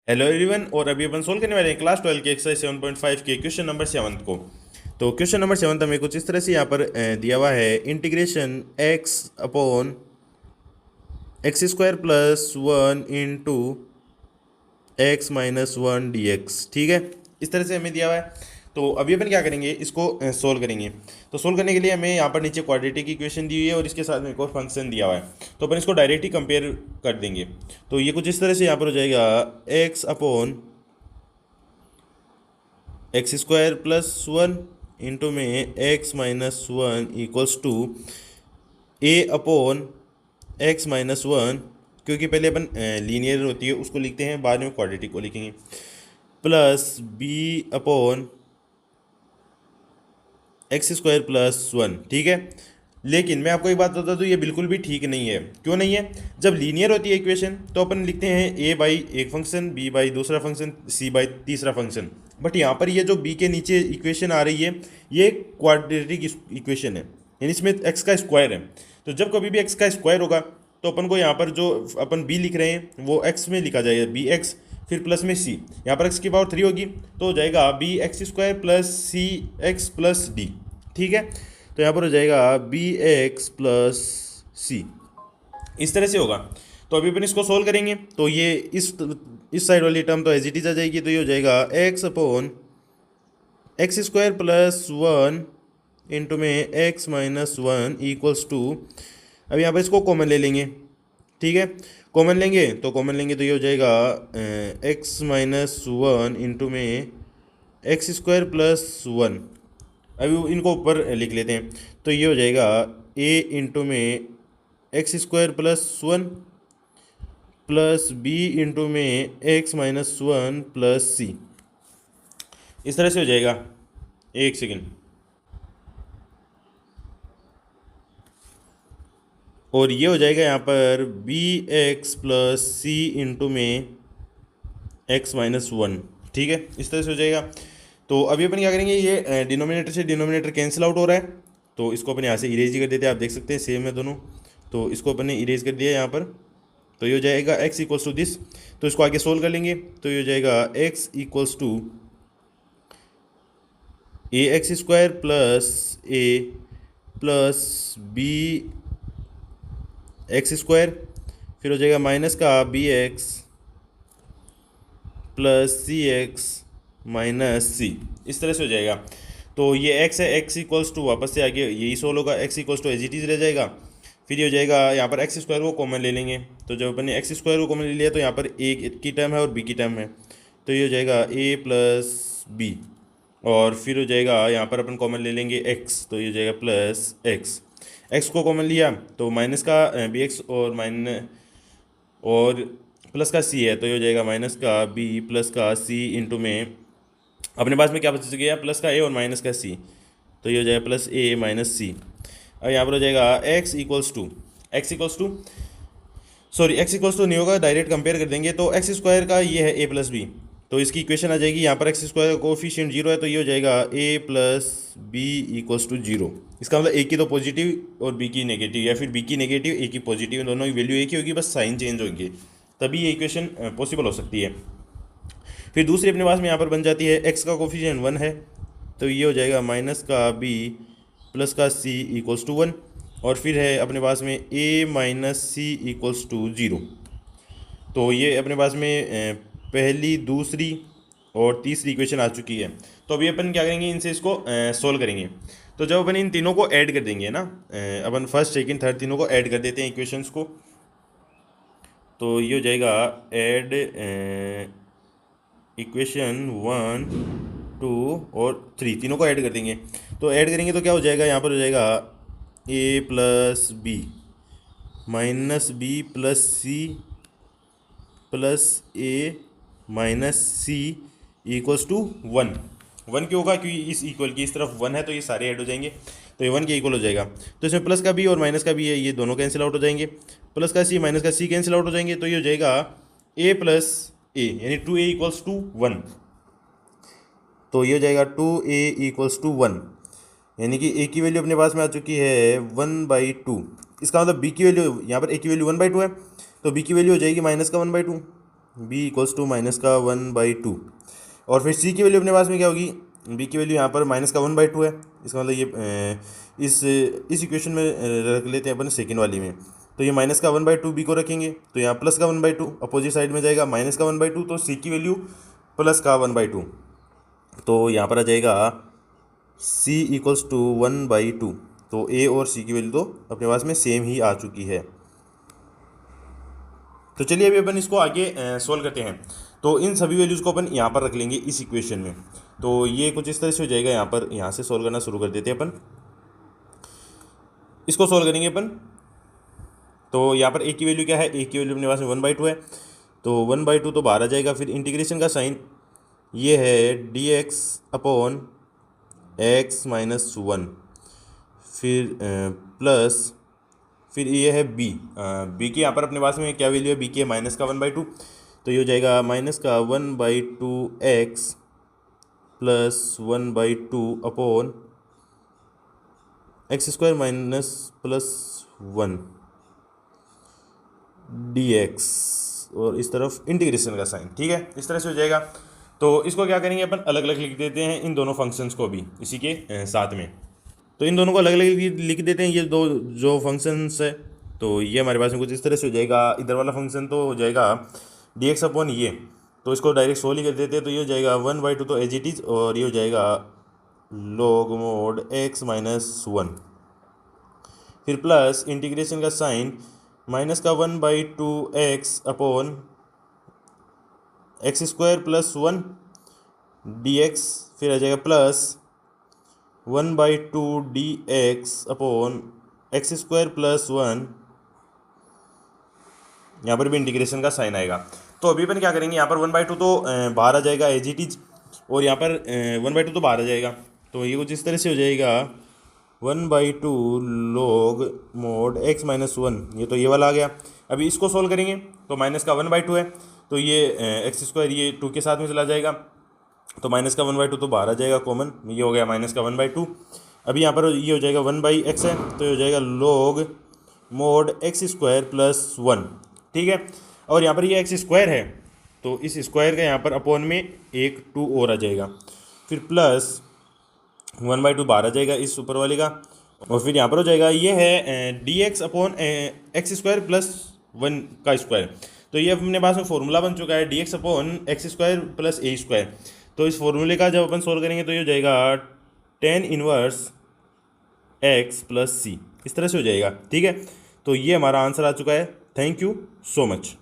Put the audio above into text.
Hello everyone. और अभी अपन solve करने वाले हैं क्लास 12 के एक्सरसाइज 7.5 के क्वेश्चन नंबर 7 को। तो क्वेश्चन नंबर 7 हमें कुछ इस तरह से यहाँ पर दिया हुआ है, integration x upon x square plus 1 into x minus 1 D x. ठीक है, इस तरह से हमें दिया हुआ है। तो अभी अपन क्या करेंगे, इसको सोल्व करेंगे। तो सोल्व करने के लिए हमें यहाँ पर नीचे क्वाड्रेटिक इक्वेशन दी हुई है और इसके साथ में एक और फंक्शन दिया हुआ है। तो अपन इसको डायरेक्ट ही कंपेयर कर देंगे। तो ये कुछ इस तरह से यहाँ पर हो जाएगा, x upon x square plus 1 into में x minus 1 equals to a upon x minus 1, क्योंकि पहले अपन लीनियर होती है उसको लिखते हैं, बाद में क्वाड्रेटिक को लिखेंगे, plus B upon x square plus 1। ठीक है, लेकिन मैं आपको एक बात बता दूँ, ये बिल्कुल भी ठीक नहीं है। क्यों नहीं है? जब लीनियर होती है इक्वेशन तो अपन लिखते हैं ए बाई एक फंक्शन, बी बाई दूसरा फंक्शन, सी बाई तीसरा फंक्शन। बट यहाँ पर ये जो बी के नीचे इक्वेशन आ रही है, ये क्वाड्रेटिक इक्वेशन है, यानी इसमें एक्स का स्क्वायर है। तो जब कभी भी एक्स का स्क्वायर होगा तो अपन को यहाँ पर जो अपन बी लिख रहे हैं वो एक्स में लिखा जाएगा, बी एक्स, फिर प्लस में सी। यहाँ पर एक्स की पावर 3 होगी तो हो जाएगा B X square plus C x plus D. ठीक है, तो यहाँ पर हो जाएगा बी एक्स प्लस सी, इस तरह से होगा। तो अभी अपन इसको सोल्व करेंगे तो ये इस साइड वाली टर्म तो एज इट इज आ जाएगी। तो ये हो जाएगा x upon x square plus 1 into में एक्स माइनस 1 इक्वल्स टू, अब यहाँ पर इसको कॉमन ले लेंगे। ठीक है, कॉमन लेंगे तो ये हो जाएगा एक्स माइनस 1 इंटू में एक्स स्क्वायर प्लस 1। अभी इनको ऊपर लिख लेते हैं तो ये हो जाएगा ए इंटू में X square plus 1 plus B into में एक्स माइनस 1 प्लस सी, इस तरह से हो जाएगा। एक सेकेंड, और ये हो जाएगा यहाँ पर बी एक्स प्लस सी इंटू में एक्स माइनस 1। ठीक है, इस तरह से हो जाएगा। तो अभी अपन क्या करेंगे, ये डिनोमिनेटर से डिनोमिनेटर कैंसिल आउट हो रहा है तो इसको अपन यहाँ से इरेज ही कर देते हैं। आप देख सकते हैं सेम है दोनों, तो इसको अपन ने इरेज कर दिया यहाँ पर। तो ये हो जाएगा x इक्वल्स टू दिस। तो इसको आगे सोल्व कर लेंगे तो ये हो जाएगा x equals to A X square plus A plus B X square, फिर हो जाएगा माइनस का B X plus C X minus C, इस तरह से हो जाएगा। तो ये x है, x इक्वल्स टू वापस से आगे यही सोल्व होगा, x equals to as it is रह जाएगा। फिर ये हो जाएगा यहाँ पर एक्स स्क्वायर को कॉमन ले लेंगे। तो जब अपन ने एक्स स्क्वायर को कॉमन ले लिया तो यहाँ पर ए की टर्म है और बी की टर्म है, तो ये हो जाएगा ए प्लस बी। और फिर हो जाएगा यहाँ पर अपन कॉमन ले लेंगे एक्स, तो ये हो जाएगा प्लस एक्स। एक्स को कॉमन लिया तो माइनस का बी एक्स और प्लस का सी है, तो ये हो जाएगा माइनस का बी प्लस का सी इंटू में अपने पास में क्या बच गया, प्लस का ए और माइनस का सी, तो ये हो जाएगा प्लस ए माइनस सी। अब यहाँ पर हो जाएगा x इक्वल्स टू नहीं होगा, डायरेक्ट कंपेयर कर देंगे। तो एक्स स्क्वायर का ये है a प्लस बी, तो इसकी इक्वेशन आ जाएगी। यहाँ पर एक्स स्क्वायर का कोफिशिएंट 0 है तो ये हो जाएगा a plus B equals to 0। इसका मतलब a की तो पॉजिटिव और b की नेगेटिव, या फिर b की नेगेटिव a की पॉजिटिव, दोनों की वैल्यू एक ही होगी, बस साइन चेंज होंगे, तभी ये इक्वेशन पॉसिबल हो सकती है। फिर दूसरी अपने पास में यहाँ पर बन जाती है, x का कोफिशिएंट 1 है तो ये हो जाएगा माइनस का b प्लस का c इक्वल्स टू 1, और फिर है अपने पास में a minus C equals to 0। तो ये अपने पास में पहली, दूसरी और तीसरी इक्वेशन आ चुकी है। तो अभी अपन क्या करेंगे, इनसे इसको सोल्व करेंगे। तो जब अपन इन तीनों को ऐड कर देंगे ना, अपन फर्स्ट सेकंड थर्ड तीनों को ऐड कर देते हैं इक्वेशंस को, तो ये हो जाएगा ऐड इक्वेशन 1 2 और 3, तीनों को ऐड कर देंगे। तो ऐड करेंगे तो क्या हो जाएगा, यहाँ पर हो जाएगा a plus B minus B plus C plus A minus C equals to 1। 1 क्यों होगा, क्योंकि इस इक्वल की इस तरफ 1 है तो ये सारे ऐड हो जाएंगे, तो ये 1 के इक्वल हो जाएगा। तो इसमें प्लस का बी और माइनस का बी है, ये दोनों कैंसिल आउट हो जाएंगे, प्लस का सी माइनस का सी कैंसिल आउट हो जाएंगे, तो ये हो जाएगा a प्लस ए, यानी 2a इक्वल्स टू 1। तो ये हो जाएगा 2a इक्वल्स टू 1, यानी कि a की वैल्यू अपने पास में आ चुकी है 1/2। इसका मतलब b की वैल्यू, यहाँ पर a की वैल्यू 1/2 है तो b की वैल्यू हो जाएगी माइनस का 1/2, बी इक्वल्स टू माइनस का 1/2। और फिर सी की वैल्यू अपने पास में क्या होगी, बी की वैल्यू यहाँ पर माइनस का 1/2 है। इसका मतलब ये इस इक्वेशन में रख लेते हैं अपन सेकेंड वाली में। तो ये माइनस का 1/2 बी को रखेंगे, तो यहाँ प्लस का 1/2 अपोजिट साइड में जाएगा, माइनस का 1/2, तो सी की वैल्यू प्लस का 1/2। तो यहाँ पर आ जाएगा सी इक्वल्स टू 1/2। तो ए और सी की वैल्यू तो अपने पास में सेम ही आ चुकी है। तो चलिए अभी अपन इसको आगे सोल्व करते हैं। तो इन सभी वैल्यूज़ को अपन यहाँ पर रख लेंगे इस इक्वेशन में। तो ये कुछ इस तरह से हो जाएगा। यहाँ पर यहाँ से सोल्व करना शुरू कर देते हैं अपन। इसको सोल्व करेंगे अपन। तो यहाँ पर ए की वैल्यू क्या है, ए की वैल्यू अपने पास में 1/2 है। तो 1/2 तो बाहर आ जाएगा। फिर इंटीग्रेशन का साइन ये है d x upon x minus 1, फिर प्लस, फिर ये है बी। बी की यहाँ पर अपने पास में क्या वैल्यू है, बी की है माइनस का 1/2। तो ये हो जाएगा माइनस का 1/2 x plus 1/2 upon x square minus plus 1 D x, और इस तरफ इंटीग्रेशन का साइन। ठीक है, इस तरह से हो जाएगा। तो इसको क्या करेंगे अपन, अलग अलग लिख देते हैं इन दोनों फंक्शंस को भी इसी के साथ में। तो इन दोनों को अलग अलग लिख देते हैं, ये दो जो फंक्शंस है। तो ये हमारे पास में कुछ इस तरह से हो जाएगा। इधर वाला फंक्शन तो हो जाएगा डी एक्स अपॉन ये, तो इसको डायरेक्ट सोल्व ही कर देते हैं। तो ये हो जाएगा 1/2 तो एज इट इज, और ये हो जाएगा log मोड एक्स माइनस 1, फिर प्लस इंटीग्रेशन का साइन माइनस का 1/2 x upon x square plus 1 D x, फिर आ जाएगा plus 1/2 D x upon x square plus 1। यहाँ पर भी इंटीग्रेशन का साइन आएगा। तो अभी अपन क्या करेंगे, यहाँ पर 1/2 तो बाहर आ जाएगा एज इट इज, और यहाँ पर 1/2 तो बाहर आ जाएगा। तो ये कुछ इस तरह से हो जाएगा 1/2 log मोड एक्स माइनस 1, ये तो ये वाला आ गया। अभी इसको सोल्व करेंगे तो माइनस का 1/2 है, तो ये एक्स स्क्वायर ये 2 के साथ में चला जाएगा। तो माइनस का 1/2 तो बाहर आ जाएगा कॉमन, ये हो गया माइनस का 1/2। अभी यहाँ पर ये हो जाएगा 1/x है, तो ये हो जाएगा log mode x square plus 1। ठीक है, और यहाँ पर ये एक्स स्क्वायर है, तो इस स्क्वायर का यहाँ पर अपॉन में एक 2 और आ जाएगा, फिर प्लस 1/2 बाहर आ जाएगा इस ऊपर वाले का, और फिर यहाँ पर हो जाएगा ये है d x upon x square plus 1 का स्क्वायर। तो ये अपने पास में फॉर्मूला बन चुका है d x upon x square plus a square. तो इस फॉर्मूले का जब अपन सोल्व करेंगे तो ये हो जाएगा tan inverse x plus C, इस तरह से हो जाएगा। ठीक है, तो ये हमारा आंसर आ चुका है। Thank you so much.